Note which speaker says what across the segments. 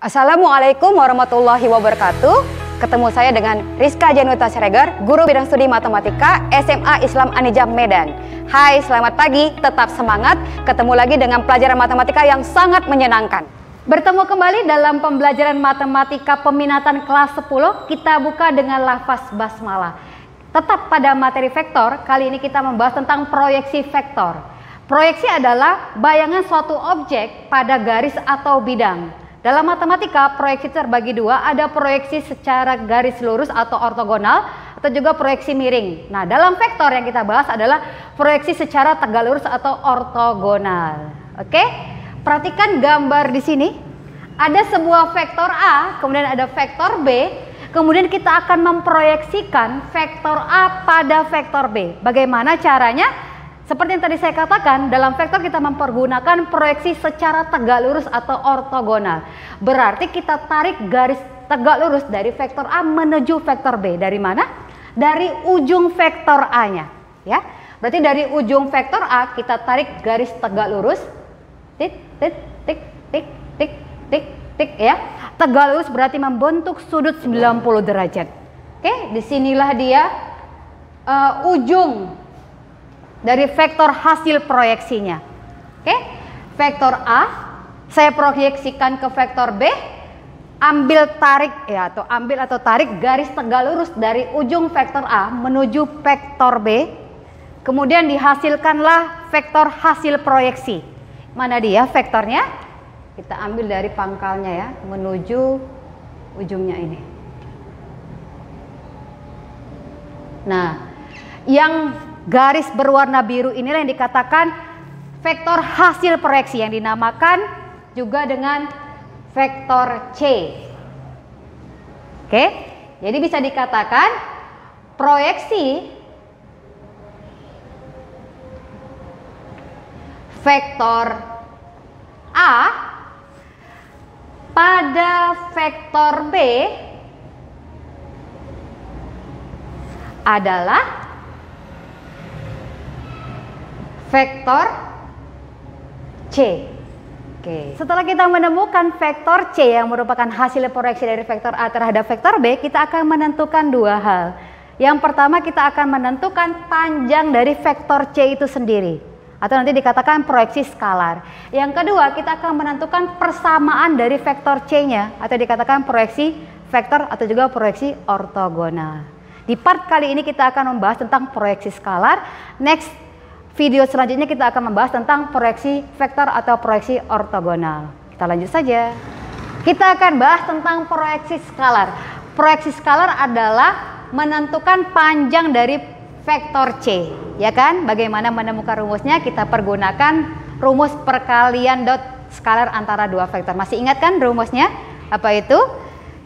Speaker 1: Assalamualaikum warahmatullahi wabarakatuh. Ketemu saya dengan Rizka Januta Siregar, guru bidang studi matematika SMA Islam Anijam Medan. Hai, selamat pagi, tetap semangat. Ketemu lagi dengan pelajaran matematika yang sangat menyenangkan. Bertemu kembali dalam pembelajaran matematika peminatan kelas 10. Kita buka dengan lafaz basmalah. Tetap pada materi vektor, kali ini kita membahas tentang proyeksi vektor. Proyeksi adalah bayangan suatu objek pada garis atau bidang. Dalam matematika, proyeksi terbagi dua, ada proyeksi secara garis lurus atau ortogonal, atau juga proyeksi miring. Nah, dalam vektor yang kita bahas adalah proyeksi secara tegak lurus atau ortogonal. Oke? Perhatikan gambar di sini. Ada sebuah vektor A, kemudian ada vektor B, kemudian kita akan memproyeksikan vektor A pada vektor B. Bagaimana caranya? Seperti yang tadi saya katakan, dalam vektor kita mempergunakan proyeksi secara tegak lurus atau ortogonal. Berarti kita tarik garis tegak lurus dari vektor A menuju vektor B. Dari mana? Dari ujung vektor A-nya. Ya. Berarti dari ujung vektor A kita tarik garis tegak lurus. Tik, tik, tik, tik, tik, tik, tik, ya. Tegak lurus berarti membentuk sudut 90 derajat. Oke, disinilah dia ujung dari vektor hasil proyeksinya. Oke, vektor A saya proyeksikan ke vektor B, ambil tarik ya, atau ambil atau tarik garis tegak lurus dari ujung vektor A menuju vektor B. Kemudian dihasilkanlah vektor hasil proyeksi. Mana dia vektornya? Kita ambil dari pangkalnya ya, menuju ujungnya ini. Nah, yang garis berwarna biru inilah yang dikatakan vektor hasil proyeksi, yang dinamakan juga dengan vektor C. Oke, jadi bisa dikatakan proyeksi vektor A pada vektor B adalah vektor C. Oke. Setelah kita menemukan vektor C yang merupakan hasil proyeksi dari vektor A terhadap vektor B, kita akan menentukan dua hal. Yang pertama, kita akan menentukan panjang dari vektor C itu sendiri, atau nanti dikatakan proyeksi skalar. Yang kedua, kita akan menentukan persamaan dari vektor C-nya, atau dikatakan proyeksi vektor atau juga proyeksi ortogonal. Di part kali ini kita akan membahas tentang proyeksi skalar. Next video selanjutnya kita akan membahas tentang proyeksi vektor atau proyeksi ortogonal. Kita lanjut saja. Kita akan bahas tentang proyeksi skalar. Proyeksi skalar adalah menentukan panjang dari vektor C, ya kan? Bagaimana menemukan rumusnya? Kita pergunakan rumus perkalian dot skalar antara dua vektor. Masih ingat kan rumusnya? Apa itu?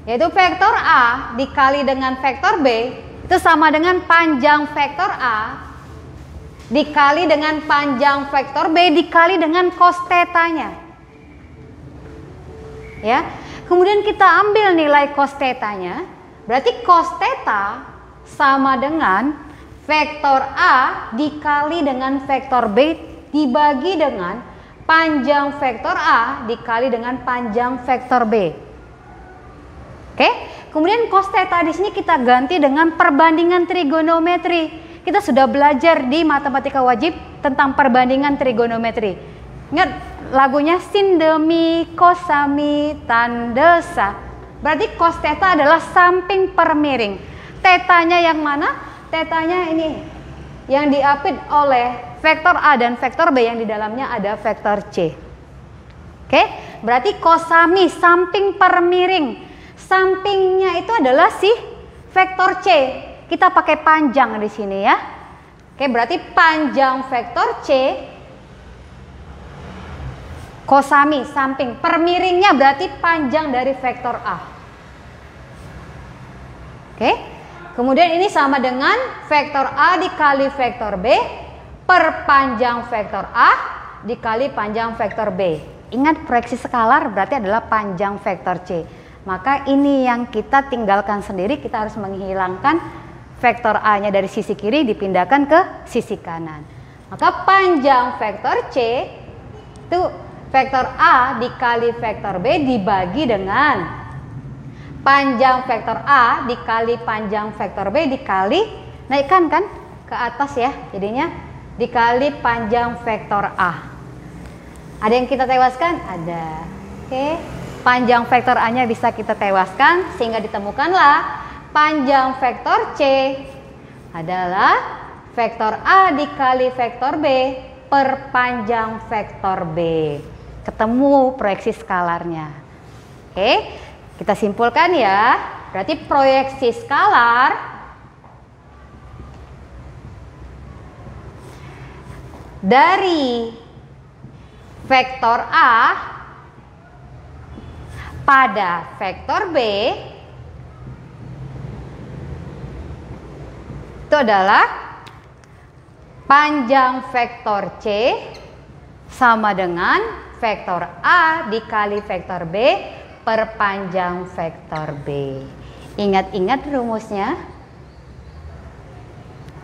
Speaker 1: Yaitu vektor A dikali dengan vektor B itu sama dengan panjang vektor A dikali dengan panjang vektor B dikali dengan cos tetanya. Ya. Kemudian kita ambil nilai cos tetanya. Berarti cos theta sama dengan vektor A dikali dengan vektor B dibagi dengan panjang vektor A dikali dengan panjang vektor B. Oke? Kemudian cos theta di sini kita ganti dengan perbandingan trigonometri. Kita sudah belajar di matematika wajib tentang perbandingan trigonometri. Ingat lagunya sin demi cos sami tanda sa. Berarti cos theta adalah samping per miring. Tetanya yang mana? Tetanya ini yang diapit oleh vektor A dan vektor B yang di dalamnya ada vektor C. Oke, berarti cosami samping per miring. Sampingnya itu adalah si vektor C. Kita pakai panjang di sini ya. Oke, berarti panjang vektor C cosami samping per miringnya berarti panjang dari vektor A. Oke. Kemudian ini sama dengan vektor A dikali vektor B per panjang vektor A dikali panjang vektor B. Ingat proyeksi skalar berarti adalah panjang vektor C. Maka ini yang kita tinggalkan sendiri, kita harus menghilangkan vektor A-nya dari sisi kiri dipindahkan ke sisi kanan. Maka panjang vektor C itu vektor A dikali vektor B dibagi dengan panjang vektor A dikali panjang vektor B dikali, naikkan kan ke atas ya, jadinya dikali panjang vektor A. Ada yang kita tewaskan? Ada. Oke, panjang vektor A-nya bisa kita tewaskan sehingga ditemukanlah panjang vektor C adalah vektor A dikali vektor B per panjang vektor B. Ketemu proyeksi skalarnya. Oke, kita simpulkan ya. Berarti proyeksi skalar dari vektor A pada vektor B itu adalah panjang vektor C sama dengan vektor A dikali vektor B per panjang vektor B. Ingat-ingat rumusnya.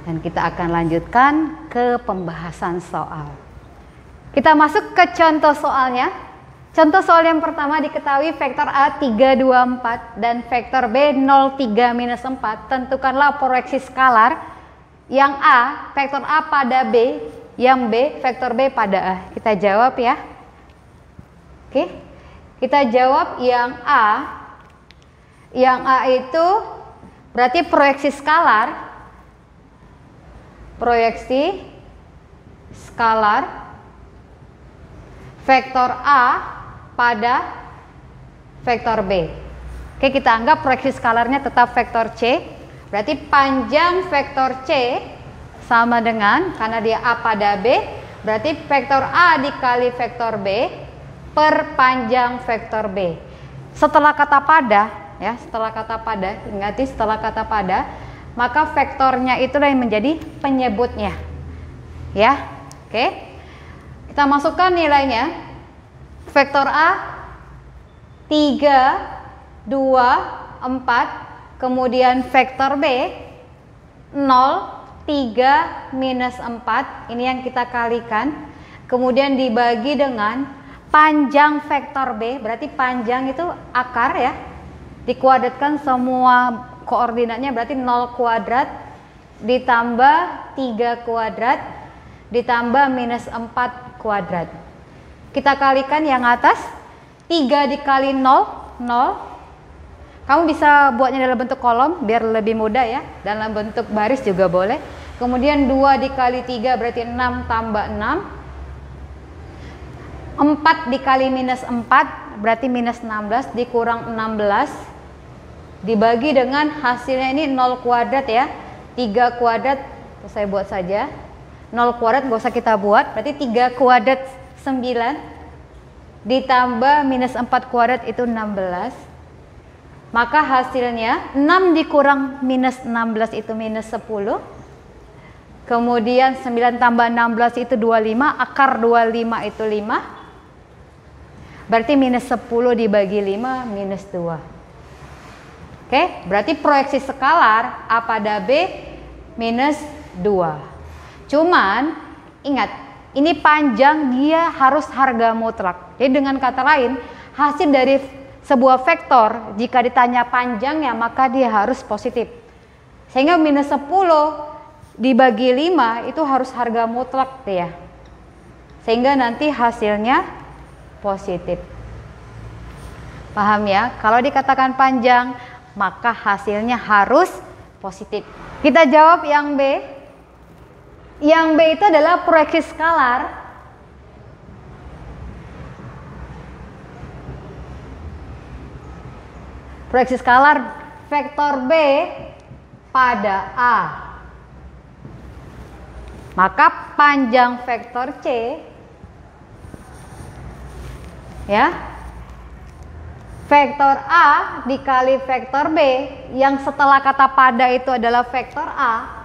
Speaker 1: Dan kita akan lanjutkan ke pembahasan soal. Kita masuk ke contoh soalnya. Contoh soal yang pertama diketahui vektor A 3, 2, 4 dan vektor B 0, 3, minus 4. Tentukanlah proyeksi skalar yang A, vektor A pada B, yang B, vektor B pada A. Kita jawab ya. Oke, kita jawab yang A. Yang A itu berarti proyeksi skalar. Proyeksi skalar vektor A pada vektor B. Oke, kita anggap proyeksi skalarnya tetap vektor C. Berarti panjang vektor C sama dengan, karena dia A pada B, berarti vektor A dikali vektor B per panjang vektor B. Setelah kata pada, ya, setelah kata pada, ingati setelah kata pada, maka vektornya itulah yang menjadi penyebutnya. Ya, oke. Kita masukkan nilainya. Vektor A 3, 2, 4, kemudian vektor B 0, 3, minus 4, ini yang kita kalikan, kemudian dibagi dengan panjang vektor B, berarti panjang itu akar ya, dikuadratkan semua koordinatnya, berarti 0 kuadrat ditambah 3 kuadrat ditambah minus 4 kuadrat. Kita kalikan yang atas, 3 dikali 0, 0. Kamu bisa buatnya dalam bentuk kolom biar lebih mudah ya. Dalam bentuk baris juga boleh. Kemudian 2 dikali 3 berarti 6 tambah 6. 4 dikali minus 4 berarti minus 16 dikurang 16. Dibagi dengan hasilnya ini 0 kuadrat ya. 3 kuadrat, saya buat saja. 0 kuadrat nggak usah kita buat, berarti 3 kuadrat 9 ditambah minus 4 kuadrat itu 16. Maka hasilnya 6 dikurang minus 16 itu minus 10. Kemudian 9 tambah 16 itu 25, akar 25 itu 5. Berarti minus 10 dibagi 5 minus 2. Oke, berarti proyeksi skalar A pada B minus 2. Cuman ingat, ini panjang, dia harus harga mutlak. Jadi dengan kata lain, hasil dari sebuah vektor jika ditanya panjangnya maka dia harus positif. Sehingga minus 10 dibagi 5 itu harus harga mutlak ya. Sehingga nanti hasilnya positif. Paham ya? Kalau dikatakan panjang maka hasilnya harus positif. Kita jawab yang B. Yang B itu adalah proyeksi skalar vektor B pada A. Maka panjang vektor C ya, vektor A dikali vektor B yang setelah kata pada itu adalah vektor A,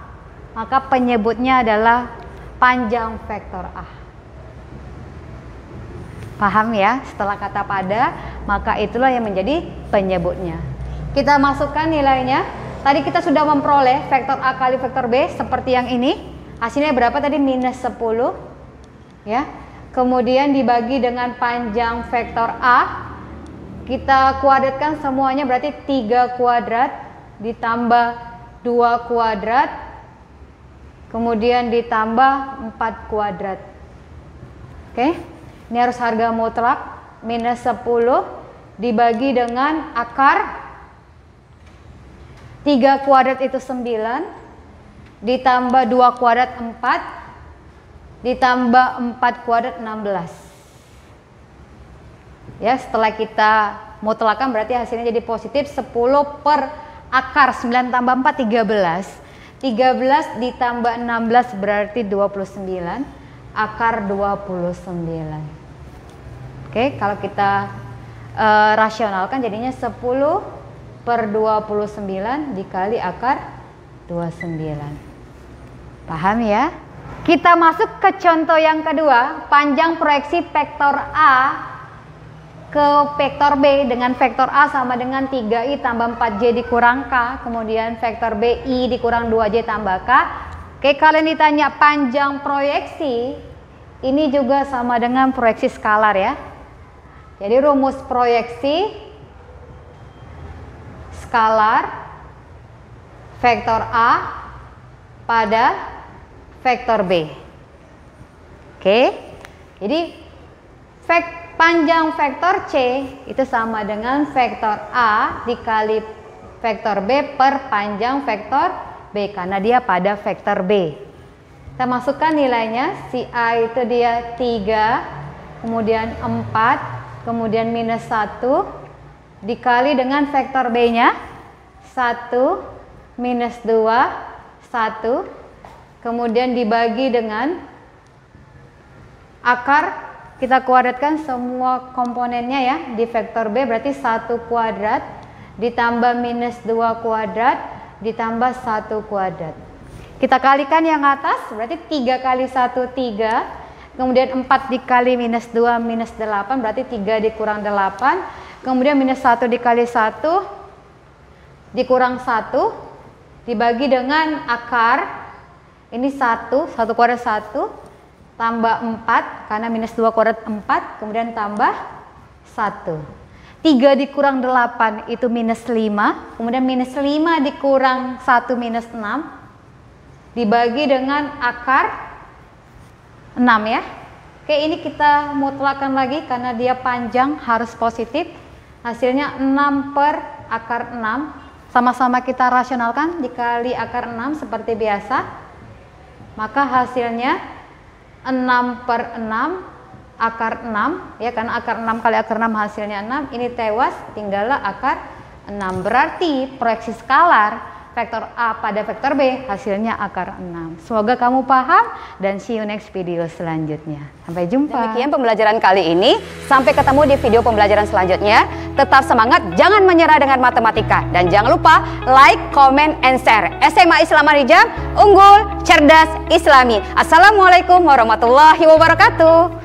Speaker 1: maka penyebutnya adalah panjang vektor A. Paham ya? Setelah kata pada, maka itulah yang menjadi penyebutnya. Kita masukkan nilainya. Tadi kita sudah memperoleh vektor A kali vektor B seperti yang ini. Hasilnya berapa tadi? Minus 10. Ya. kemudian dibagi dengan panjang vektor A. Kita kuadratkan semuanya, berarti 3 kuadrat ditambah 2 kuadrat, kemudian ditambah 4 kuadrat. Oke, ini harus harga mutlak minus 10 dibagi dengan akar 3 kuadrat itu 9, ditambah 2 kuadrat 4, ditambah 4 kuadrat 16. Ya, setelah kita mutlakkan berarti hasilnya jadi positif 10 per akar 9 tambah 4 13. 13 ditambah 16 berarti 29, akar 29. Oke, kalau kita rasionalkan jadinya 10 per 29 dikali akar 29. Paham ya? Kita masuk ke contoh yang kedua, panjang proyeksi vektor A ke vektor B dengan vektor A sama dengan 3i tambah 4j dikurang K, kemudian vektor B i dikurang 2j tambah K. Oke, kalian ditanya panjang proyeksi, ini juga sama dengan proyeksi skalar ya. Jadi rumus proyeksi skalar vektor A pada vektor B. Oke, jadi panjang vektor C itu sama dengan vektor A dikali vektor B per panjang vektor B karena dia pada vektor B. Kita masukkan nilainya, si A itu dia 3, kemudian 4, kemudian minus 1 dikali dengan vektor B-nya 1, minus 2, 1, kemudian dibagi dengan akar. Kita kuadratkan semua komponennya ya di vektor B, berarti 1 kuadrat ditambah minus 2 kuadrat ditambah 1 kuadrat. Kita kalikan yang atas, berarti 3 kali 1 3, kemudian 4 dikali minus 2 minus 8, berarti 3 dikurang 8, kemudian minus 1 dikali 1 dikurang 1 dibagi dengan akar, ini 1 kuadrat 1 tambah 4 karena minus 2 kuadrat 4, kemudian tambah 1. 3 dikurang 8 itu minus 5, kemudian minus 5 dikurang 1 minus 6 dibagi dengan akar 6 ya. Oke, ini kita mutlakkan lagi karena dia panjang harus positif. Hasilnya 6 per akar 6. Sama-sama kita rasionalkan dikali akar 6 seperti biasa. Maka hasilnya 6 per 6 akar 6 ya, karena akar 6 kali akar 6 hasilnya 6, ini tewas tinggallah akar 6. Berarti proyeksi skalar vektor A pada vektor B hasilnya akar 6. Semoga kamu paham dan see you next video selanjutnya. Sampai jumpa. Demikian pembelajaran kali ini. Sampai ketemu di video pembelajaran selanjutnya. Tetap semangat, jangan menyerah dengan matematika. Dan jangan lupa like, comment, and share. SMA Islam Anijam, unggul, cerdas, islami. Assalamualaikum warahmatullahi wabarakatuh.